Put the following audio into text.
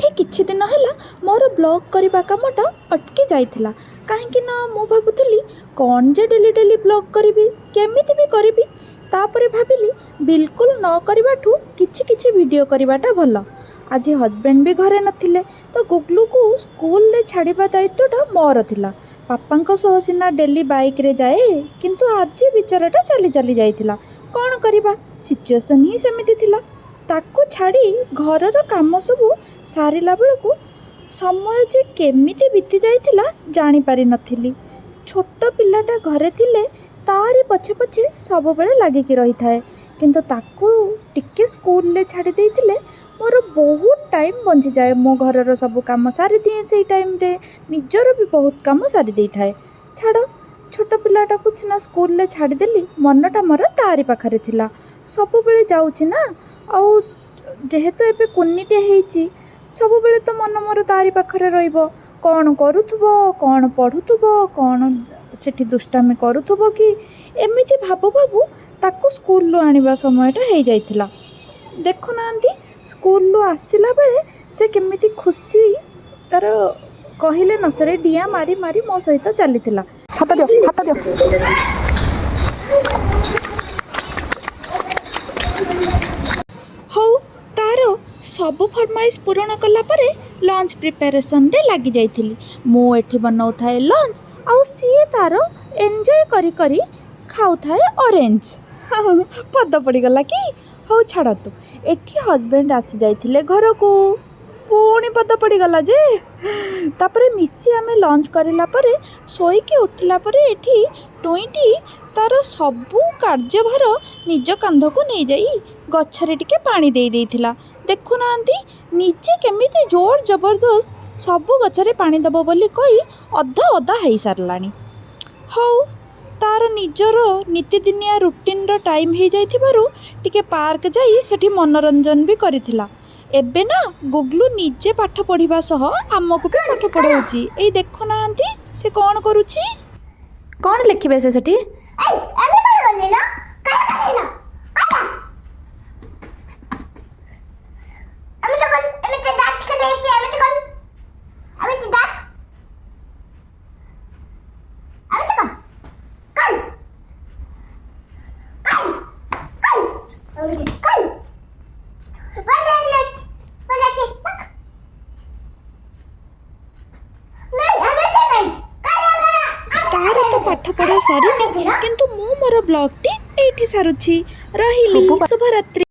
एही किछि दिन हैला मोर ब्लॉग करबा कामटा अटकी जाइथिला। काहेकि ना मु भाबुथिली कौन जे डेली डेली ब्लॉग करिवि केमिति भी करिवि। तापरे भाबिली बिल्कुल न करबाठू किछि किछि वीडियो करबाटा भल। आज हजबैंड भी घरे नथिले तो गुगलू को स्कूल ले छाड़िबा दायित्वटा मोर थिला। पापांको सह सिना डेली बाइक रे जाए किंतु आज बिचाराटा चली चली जाइथिला। कौन करिबा सिचुएशन ही सेमिति थिला। ताकू छाड़ी घरर काम सबू सारिला बेलू समय जे केमिति बीती जाइथिला जानी पारि नथिली। छोट पिलाटा घरे थिले तारी पछे पछे सब बेले लागिकी रही थाए किंतु ताकू टिके स्कूल ले छाड़ी देइथिले मोर बहुत टाइम बंची जाए। मो घरर सब काम सारी दिए से टाइम रे निजर भी बहुत काम सारी दे थाए। छाड़ छोट पिलाटा को सिना स्कूल ले छाड़ी देली मनटा मोर तारी पाखरे थिला। सब बेले जाउची ना आउ जेहेतु एबे कुन्नीटे हेइची सब बेले तो मन मोर तारी पाखरे रहिबो। कौन करूथुबो कौन पढ़ुथुबो कौन सेठी दुष्टामी करूथुबो कि एमिति भाबु भाबु ताकू स्कूल लो आनिबा समयटा हेइ जाइथिला। देखु नांती स्कूल लो आसिला बेले से केमिति खुशी तार कहिले न सरे डिया मारी मारी मो सहित चलीथिला। हाथ दियो हाथ दियो। हौ तार सब फरमाइश पूरण कला परे लंच प्रिपरेशन रे लागी जाइथिली। मो एठी बनाउ थाए लंच आउ सीए तार एंजॉय करी करी खाउ थाए ऑरेंज। पद पड़ी गला कि हौ छाड़ तू एठी हजबैंड आसी जाइथिले घर को पुणी पद पड़ी गला जे। तापरे मिसी आमे लंच करिला परे सोईकी उठिला परे एठी टोईटी तार सबू कार्यभार निज कांध को नहीं जाई गछरे टिके पानी देई देइथिला। देखु नांती निजे केमिति जोर जबरदस्त सबू गछरे पानी दबो बोली कही अधा अधा हेई सारलानी। हौ तार निजर नीतिदिनिया रुटीन रो टाइम हो जाइथिबारु टिके पार्क जाई सेठी मनोरंजन भी करिथिला। एबे ना गुगलू निजे पाठ पढ़िबा सह आमको भी पाठ पढ़ाउची। एई देखु नांती से कौन करूची कौन लिखिबे से सेठी। तार तो पाठ पढ़ा सरी किंतु मु मोर ब्लॉग टी एठी सारुची। रहिली शुभरात्रि।